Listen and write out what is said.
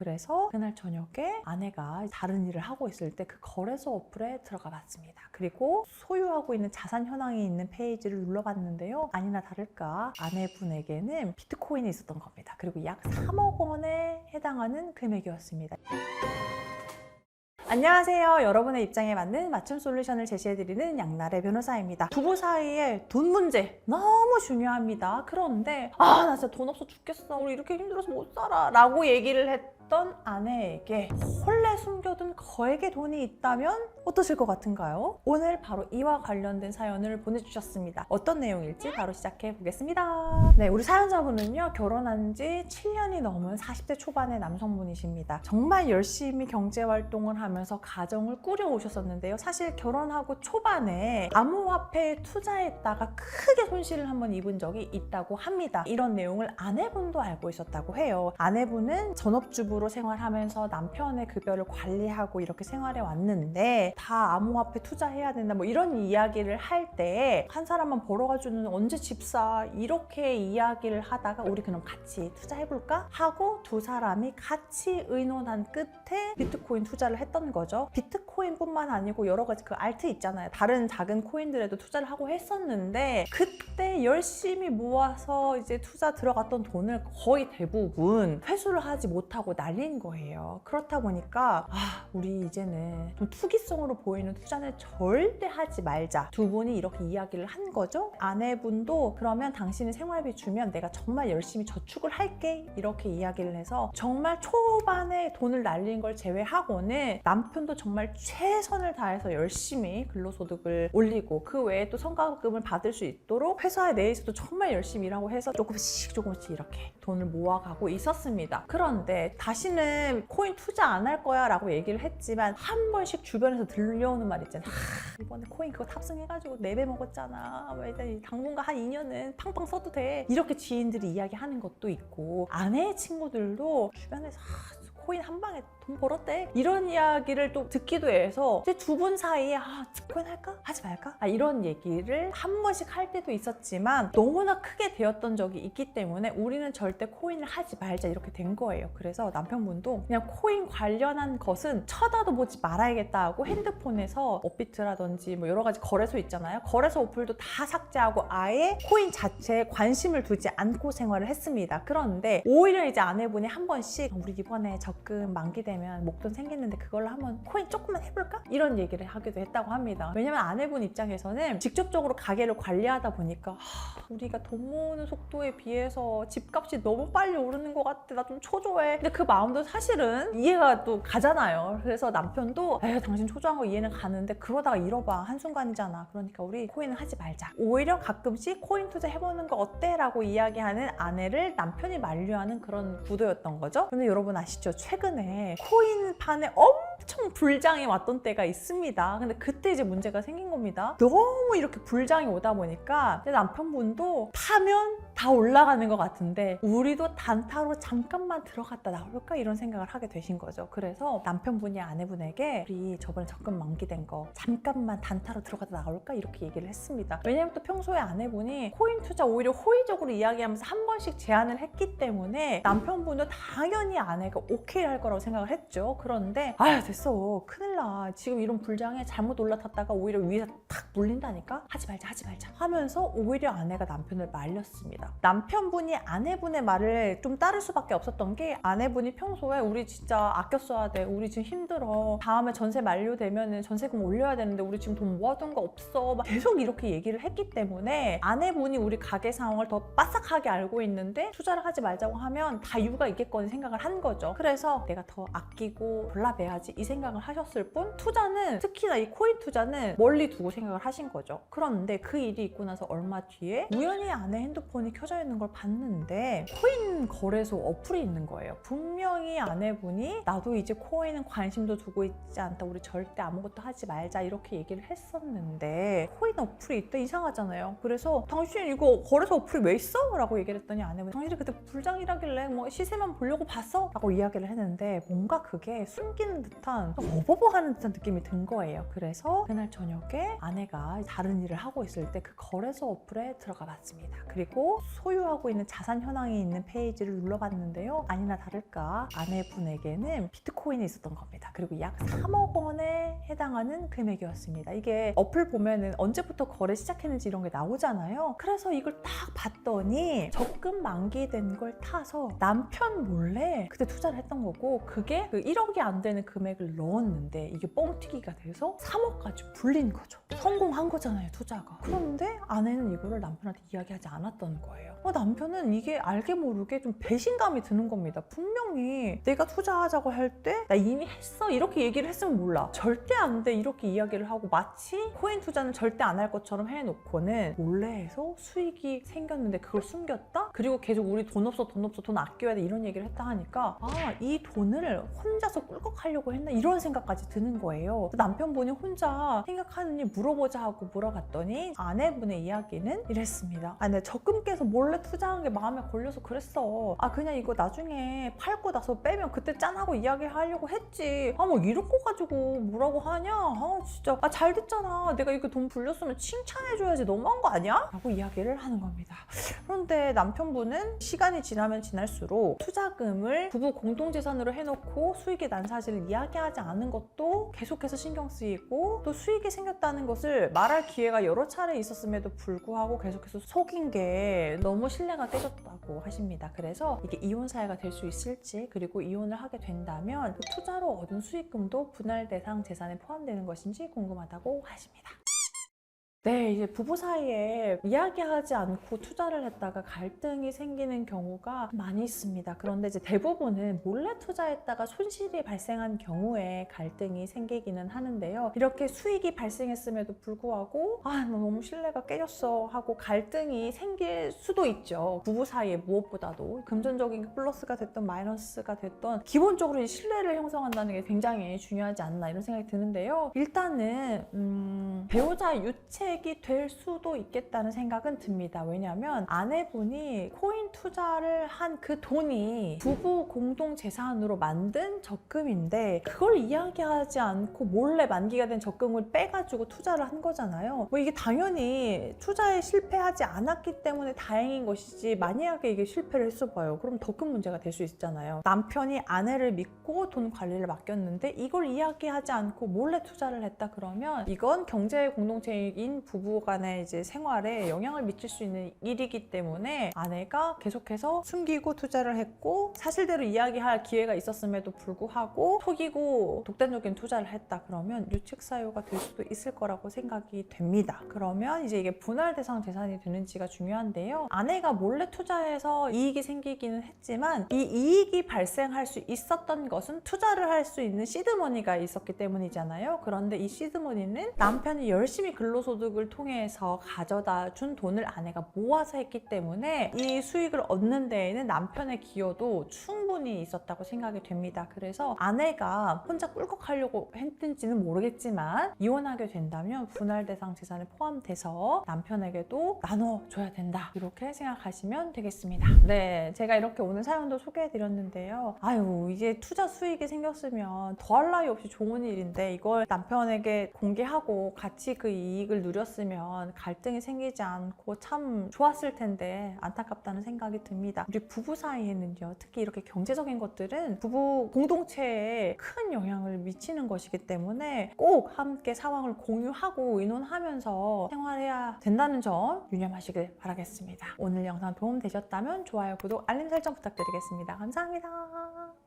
그래서 그날 저녁에 아내가 다른 일을 하고 있을 때 그 거래소 어플에 들어가 봤습니다. 그리고 소유하고 있는 자산 현황이 있는 페이지를 눌러봤는데요. 아니나 다를까 아내분에게는 비트코인이 있었던 겁니다. 그리고 약 3억 원에 해당하는 금액이었습니다. 안녕하세요. 여러분의 입장에 맞는 맞춤 솔루션을 제시해드리는 양나래 변호사입니다. 부부 사이에 돈 문제 너무 중요합니다. 그런데 나 진짜 돈 없어 죽겠어. 우리 이렇게 힘들어서 못 살아 라고 얘기를 했던 아내에게 몰래 숨겨둔 거액의 돈이 있다면 어떠실 것 같은가요? 오늘 바로 이와 관련된 사연을 보내주셨습니다. 어떤 내용일지 바로 시작해 보겠습니다. 네, 우리 사연자분은요, 결혼한 지 7년이 넘은 40대 초반의 남성분이십니다. 정말 열심히 경제활동을 하면서 가정을 꾸려오셨었는데요. 사실 결혼하고 초반에 암호화폐에 투자했다가 크게 손실을 한번 입은 적이 있다고 합니다. 이런 내용을 아내분도 알고 있었다고 해요. 아내분은 전업주부로 생활하면서 남편의 급여를 관리하고 이렇게 생활해 왔는데 다 암호화폐 투자해야 된다 뭐 이런 이야기를 할 때 한 사람만 벌어가지고는 언제 집 사? 이렇게 이야기를 하다가 우리 그럼 같이 투자해볼까? 하고 두 사람이 같이 의논한 끝에 비트코인 투자를 했던 거죠. 비트코인뿐만 아니고 여러 가지 그 알트 있잖아요. 다른 작은 코인들에도 투자를 하고 했었는데 그때 열심히 모아서 이제 투자 들어갔던 돈을 거의 대부분 회수를 하지 못하고 날린 거예요. 그렇다 보니까 우리 이제는 좀 투기성으로 보이는 투자는 절대 하지 말자. 두 분이 이렇게 이야기를 한 거죠. 아내분도 그러면 당신이 생활비 주면 내가 정말 열심히 저축을 할게 이렇게 이야기를 해서 정말 초반에 돈을 날린 걸 제외하고는 남편도 정말 최선을 다해서 열심히 근로소득을 올리고 그 외에 또 성과급을 받을 수 있도록 회사 내에서도 정말 열심히 일하고 해서 조금씩 이렇게 돈을 모아가고 있었습니다. 그런데 다시는 코인 투자 안 할 거야 라고 얘기를 했지만 한 번씩 주변에서 들려오는 말 있잖아. 이번에 코인 그거 탑승해가지고 4배 먹었잖아. 당분간 한 2년은 팡팡 써도 돼. 이렇게 지인들이 이야기하는 것도 있고 아내의 친구들도 주변에서 코인 한 방에 돈 벌었대 이런 이야기를 또 듣기도 해서 이제 두 분 사이에 코인 할까? 하지 말까? 이런 얘기를 한 번씩 할 때도 있었지만 너무나 크게 되었던 적이 있기 때문에 우리는 절대 코인을 하지 말자 이렇게 된 거예요. 그래서 남편분도 그냥 코인 관련한 것은 쳐다도 보지 말아야겠다 하고 핸드폰에서 업비트라든지 뭐 여러 가지 거래소 있잖아요. 거래소 어플도 다 삭제하고 아예 코인 자체에 관심을 두지 않고 생활을 했습니다. 그런데 오히려 이제 아내분이 한 번씩 우리 이번에 적금 만기 되면 목돈 생기는데 그걸로 한번 코인 조금만 해볼까? 이런 얘기를 하기도 했다고 합니다. 왜냐면 아내분 입장에서는 직접적으로 가게를 관리하다 보니까 우리가 돈 모으는 속도에 비해서 집값이 너무 빨리 오르는 것 같아. 나 좀 초조해. 근데 그 마음도 사실은 이해가 또 가잖아요. 그래서 남편도 당신 초조한 거 이해는 가는데 그러다가 잃어봐. 한순간이잖아. 그러니까 우리 코인은 하지 말자. 오히려 가끔씩 코인 투자 해보는 거 어때? 라고 이야기하는 아내를 남편이 만류하는 그런 구도였던 거죠. 근데 여러분 아시죠? 최근에 코인판에 엄청 불장이 왔던 때가 있습니다. 근데 그때 이제 문제가 생긴 겁니다. 너무 이렇게 불장이 오다 보니까 내 남편분도 타면 다 올라가는 것 같은데 우리도 단타로 잠깐만 들어갔다 나올까 이런 생각을 하게 되신 거죠. 그래서 남편분이 아내분에게 우리 저번에 적금 만기된 거 잠깐만 단타로 들어갔다 나올까 이렇게 얘기를 했습니다. 왜냐면 또 평소에 아내분이 코인 투자 오히려 호의적으로 이야기하면서 한 번씩 제안을 했기 때문에 남편분도 당연히 아내가 오케이 할 거라고 생각을 했죠. 그런데 됐어 큰일 나 지금 이런 불장에 잘못 올라탔다가 오히려 위에서 탁 물린다니까 하지 말자 하면서 오히려 아내가 남편을 말렸습니다. 남편분이 아내분의 말을 좀 따를 수밖에 없었던 게 아내분이 평소에 우리 진짜 아껴 써야 돼 우리 지금 힘들어 다음에 전세 만료되면 전세금 올려야 되는데 우리 지금 돈 모아둔 거 없어 막 계속 이렇게 얘기를 했기 때문에 아내분이 우리 가게 상황을 더 빠삭하게 알고 있는데 투자를 하지 말자고 하면 다 이유가 있겠거니 생각을 한 거죠. 그래서 내가 더 아끼고 골라매야지 이 생각을 하셨을 뿐 투자는 특히나 이 코인 투자는 멀리 두고 생각을 하신 거죠. 그런데 그 일이 있고 나서 얼마 뒤에 우연히 아내 핸드폰이 켜져 있는 걸 봤는데 코인 거래소 어플이 있는 거예요. 분명히 아내분이 나도 이제 코인은 관심도 두고 있지 않다 우리 절대 아무것도 하지 말자 이렇게 얘기를 했었는데 코인 어플이 있다 이상하잖아요. 그래서 당신 이거 거래소 어플이 왜 있어? 라고 얘기를 했더니 아내분이 당신이 그때 불장이라길래 뭐 시세만 보려고 봤어? 라고 이야기를 했는데 뭔가 그게 숨기는 듯한 어버버하는 듯한 느낌이 든 거예요. 그래서 그날 저녁에 아내가 다른 일을 하고 있을 때 그 거래소 어플에 들어가 봤습니다. 그리고 소유하고 있는 자산 현황이 있는 페이지를 눌러봤는데요. 아니나 다를까 아내분에게는 비트코인이 있었던 겁니다. 그리고 약 3억 원에 해당하는 금액이었습니다. 이게 어플 보면은 언제부터 거래 시작했는지 이런 게 나오잖아요. 그래서 이걸 딱 봤더니 적금 만기된 걸 타서 남편 몰래 그때 투자를 했던 거고, 그게 그 1억이 안 되는 금액을 넣었는데 이게 뻥튀기가 돼서 3억까지 불린 거죠. 성공한 거잖아요, 투자가. 그런데 아내는 이거를 남편한테 이야기하지 않았던 거예요. 남편은 이게 알게 모르게 좀 배신감이 드는 겁니다. 분명히 내가 투자하자고 할 때 나 이미 했어 이렇게 얘기를 했으면 몰라, 절대 안 돼 이렇게 이야기를 하고 마치 코인 투자는 절대 안 할 것처럼 해놓고는 몰래 해서 수익이 생겼는데 그걸 숨겼다? 그리고 계속 우리 돈 없어 돈 아껴야 돼 이런 얘기를 했다 하니까 이 돈을 혼자서 꿀꺽하려고 했나 이런 생각까지 드는 거예요. 남편분이 혼자 생각하느니 물어보자 하고 물어봤더니 아내분의 이야기는 이랬습니다. 내가 적금 깨서 몰래 투자한 게 마음에 걸려서 그랬어. 그냥 이거 나중에 팔고 나서 빼면 그때 짠하고 이야기하려고 했지. 뭐 이런 거 가지고 뭐라고 하냐? 진짜 잘 됐잖아. 내가 이거 돈 불렸으면 칭찬해줘야지. 너무한 거 아니야? 라고 이야기를 하는 겁니다. 그런데 남편분은 시간이 지나면 지날수록 투자금을 부부 공동재산으로 해놓고 수익이 난 사실을 이야기하지 않은 것도 계속해서 신경 쓰이고, 또 수익이 생겼다는 것을 말할 기회가 여러 차례 있었음에도 불구하고 계속해서 속인 게 너무 신뢰가 깨졌다고 하십니다. 그래서 이게 이혼 사유가 될 수 있을지, 그리고 이혼을 하게 된다면 그 투자로 얻은 수익금도 분할 대상 재산에 포함되는 것인지 궁금하다고 하십니다. 네, 이제 부부 사이에 이야기하지 않고 투자를 했다가 갈등이 생기는 경우가 많이 있습니다. 그런데 이제 대부분은 몰래 투자했다가 손실이 발생한 경우에 갈등이 생기기는 하는데요. 이렇게 수익이 발생했음에도 불구하고 나 너무 신뢰가 깨졌어 하고 갈등이 생길 수도 있죠. 부부 사이에 무엇보다도 금전적인 플러스가 됐던 마이너스가 됐던 기본적으로 이 신뢰를 형성한다는 게 굉장히 중요하지 않나 이런 생각이 드는데요. 일단은 배우자 유체 이 될 수도 있겠다는 생각은 듭니다. 왜냐하면 아내분이 코인 투자를 한 그 돈이 부부 공동 재산으로 만든 적금인데 그걸 이야기하지 않고 몰래 만기가 된 적금을 빼가지고 투자를 한 거잖아요. 이게 당연히 투자에 실패하지 않았기 때문에 다행인 것이지, 만약에 이게 실패를 했어봐요. 그럼 더 큰 문제가 될 수 있잖아요. 남편이 아내를 믿고 돈 관리를 맡겼는데 이걸 이야기하지 않고 몰래 투자를 했다 그러면 이건 경제 공동체인 부부 간의 이제 생활에 영향을 미칠 수 있는 일이기 때문에 아내가 계속해서 숨기고 투자를 했고 사실대로 이야기할 기회가 있었음에도 불구하고 속이고 독단적인 투자를 했다 그러면 유책 사유가 될 수도 있을 거라고 생각이 됩니다. 그러면 이제 이게 분할 대상 재산이 되는지가 중요한데요. 아내가 몰래 투자해서 이익이 생기기는 했지만 이 이익이 발생할 수 있었던 것은 투자를 할 수 있는 시드머니가 있었기 때문이잖아요. 그런데 이 시드머니는 남편이 열심히 근로소득을 통해서 가져다 준 돈을 아내가 모아서 했기 때문에 이 수익을 얻는 데에는 남편의 기여도 충분히 있었다고 생각이 됩니다. 그래서 아내가 혼자 꿀꺽하려고 했는지는 모르겠지만 이혼하게 된다면 분할 대상 재산에 포함돼서 남편에게도 나눠줘야 된다, 이렇게 생각하시면 되겠습니다. 네, 제가 이렇게 오늘 사연도 소개해드렸는데요. 이제 투자 수익이 생겼으면 더할 나위 없이 좋은 일인데 이걸 남편에게 공개하고 같이 그 이익을 누렸으면 갈등이 생기지 않고 참 좋았을 텐데 안타깝다는 생각이 듭니다. 우리 부부 사이에는요, 특히 이렇게 경제적인 것들은 부부 공동체에 큰 영향을 미치는 것이기 때문에 꼭 함께 상황을 공유하고 의논하면서 생활해야 된다는 점 유념하시길 바라겠습니다. 오늘 영상 도움 되셨다면 좋아요, 구독, 알림 설정 부탁드리겠습니다. 감사합니다.